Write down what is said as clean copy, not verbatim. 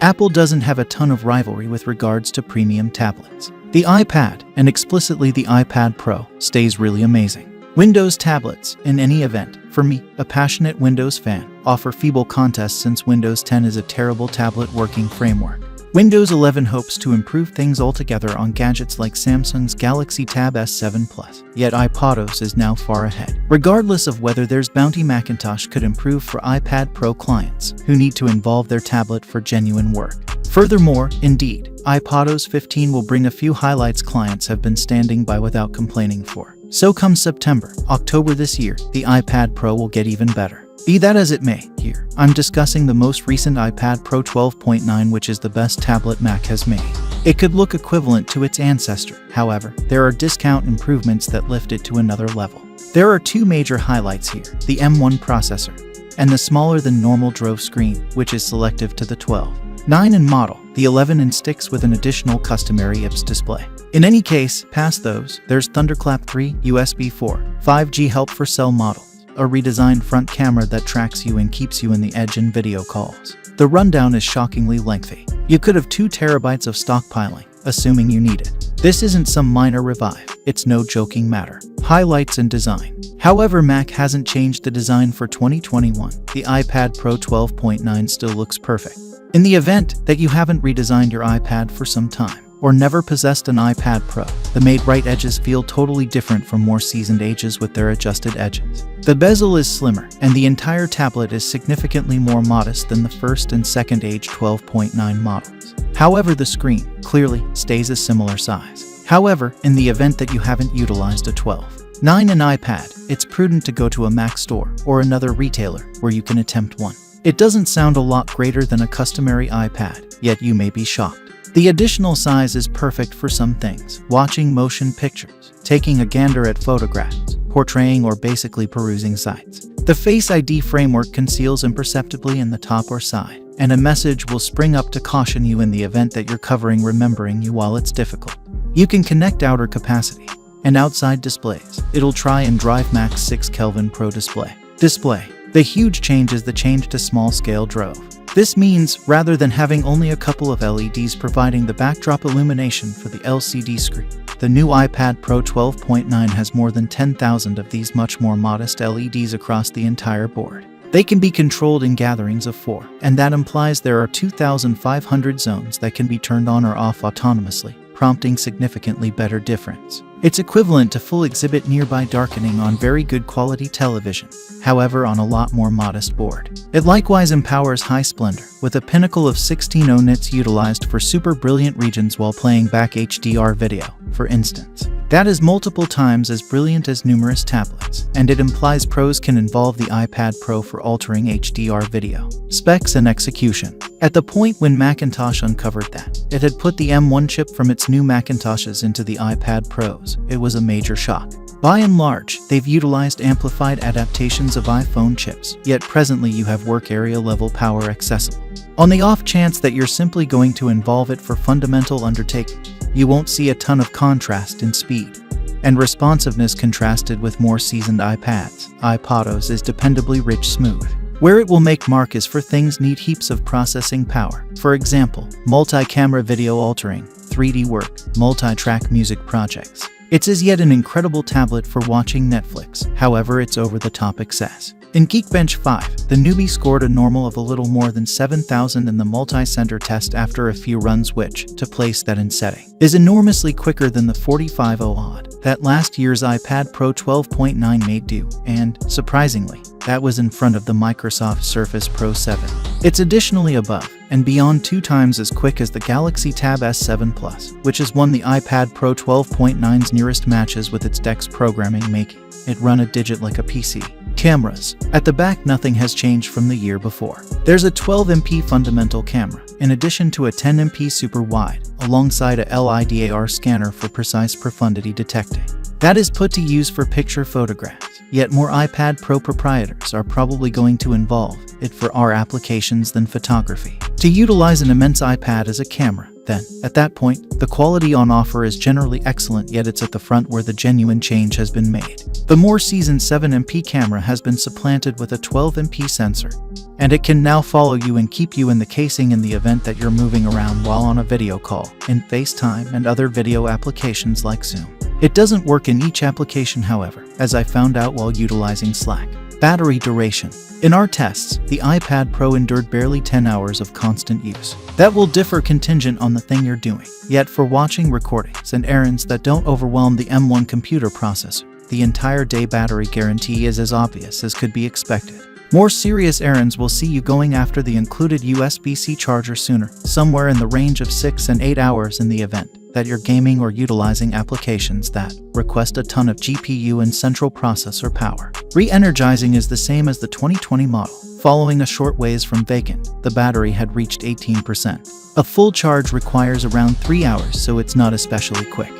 Apple doesn't have a ton of rivalry with regards to premium tablets. The iPad, and explicitly the iPad Pro, stays really amazing. Windows tablets, in any event, for me, a passionate Windows fan, offer feeble contests since Windows 10 is a terrible tablet working framework. Windows 11 hopes to improve things altogether on gadgets like Samsung's Galaxy Tab S7 Plus, yet iPadOS is now far ahead. Regardless of whether there's bounty, Macintosh could improve for iPad Pro clients who need to involve their tablet for genuine work. Furthermore, indeed, iPadOS 15 will bring a few highlights clients have been standing by without complaining for. So come September, October this year, the iPad Pro will get even better. Be that as it may, here, I'm discussing the most recent iPad Pro 12.9, which is the best tablet Mac has made. It could look equivalent to its ancestor, however, there are discount improvements that lift it to another level. There are two major highlights here, the M1 processor, and the smaller than normal Drove screen, which is selective to the 12.9 in model. The 11 sticks with an additional customary IPS display. In any case, past those, there's Thunderclap 3, USB 4, 5G help for cell models, a redesigned front camera that tracks you and keeps you in the edge in video calls. The rundown is shockingly lengthy. You could have 2 terabytes of stockpiling, assuming you need it. This isn't some minor revive, it's no joking matter. Highlights and design. However, Mac hasn't changed the design for 2021. The iPad Pro 12.9 still looks perfect. In the event that you haven't redesigned your iPad for some time, or never possessed an iPad Pro, the made right edges feel totally different from more seasoned ages with their adjusted edges. The bezel is slimmer, and the entire tablet is significantly more modest than the first and second age 12.9 models. However, the screen clearly stays a similar size. However, in the event that you haven't utilized a 12.9 in iPad, it's prudent to go to a Mac store or another retailer where you can attempt one. It doesn't sound a lot greater than a customary iPad, yet you may be shocked. The additional size is perfect for some things: watching motion pictures, taking a gander at photographs, portraying or basically perusing sites. The Face ID framework conceals imperceptibly in the top or side, and a message will spring up to caution you in the event that you're covering remembering you while it's difficult. You can connect outer capacity and outside displays. It'll try and drive Mac's 6 Kelvin Pro display. The huge change is the change to small-scale Drove. This means, rather than having only a couple of LEDs providing the backdrop illumination for the LCD screen, the new iPad Pro 12.9 has more than 10,000 of these much more modest LEDs across the entire board. They can be controlled in gatherings of 4, and that implies there are 2,500 zones that can be turned on or off autonomously, prompting significantly better difference. It's equivalent to full exhibit nearby darkening on very good quality television, however on a lot more modest board. It likewise empowers high splendor, with a pinnacle of 16:0 nits utilized for super brilliant regions while playing back HDR video, for instance. That is multiple times as brilliant as numerous tablets, and it implies pros can involve the iPad Pro for altering HDR video. Specs and execution. At the point when Macintosh uncovered that it had put the M1 chip from its new Macintoshes into the iPad Pros, it was a major shock. By and large, they've utilized amplified adaptations of iPhone chips, yet presently you have work area level power accessible. On the off chance that you're simply going to involve it for fundamental undertakings, you won't see a ton of contrast in speed and responsiveness contrasted with more seasoned iPads. iPadOS is dependably rich smooth. Where it will make mark is for things need heaps of processing power. For example, multi-camera video altering, 3D work, multi-track music projects. It's as yet an incredible tablet for watching Netflix, however its over-the-top excess. In Geekbench 5, the newbie scored a normal of a little more than 7,000 in the multi-center test after a few runs, which, to place that in setting, is enormously quicker than the 45.0 odd that last year's iPad Pro 12.9 made do, and, surprisingly, that was in front of the Microsoft Surface Pro 7. It's additionally above and beyond 2 times as quick as the Galaxy Tab S7 Plus, which has won the iPad Pro 12.9's nearest matches with its DeX programming, making it run a digit like a PC. Cameras. At the back, nothing has changed from the year before. There's a 12MP fundamental camera, in addition to a 10MP super wide, alongside a LiDAR scanner for precise profundity detecting. That is put to use for picture photographs, yet more iPad Pro proprietors are probably going to involve it for our applications than photography. To utilize an immense iPad as a camera, then, at that point, the quality on offer is generally excellent, yet it's at the front where the genuine change has been made. The more seasoned 7MP camera has been supplanted with a 12MP sensor, and it can now follow you and keep you in the casing in the event that you're moving around while on a video call, in FaceTime and other video applications like Zoom. It doesn't work in each application, however, as I found out while utilizing Slack. Battery duration. In our tests, the iPad Pro endured barely 10 hours of constant use. That will differ contingent on the thing you're doing. Yet for watching recordings and errands that don't overwhelm the M1 computer processor, the entire day battery guarantee is as obvious as could be expected. More serious errands will see you going after the included USB-C charger sooner, somewhere in the range of 6 and 8 hours in the event that you're gaming or utilizing applications that request a ton of GPU and central processor power. Re-energizing is the same as the 2020 model. Following a short ways from vacant, the battery had reached 18%. A full charge requires around 3 hours, so it's not especially quick.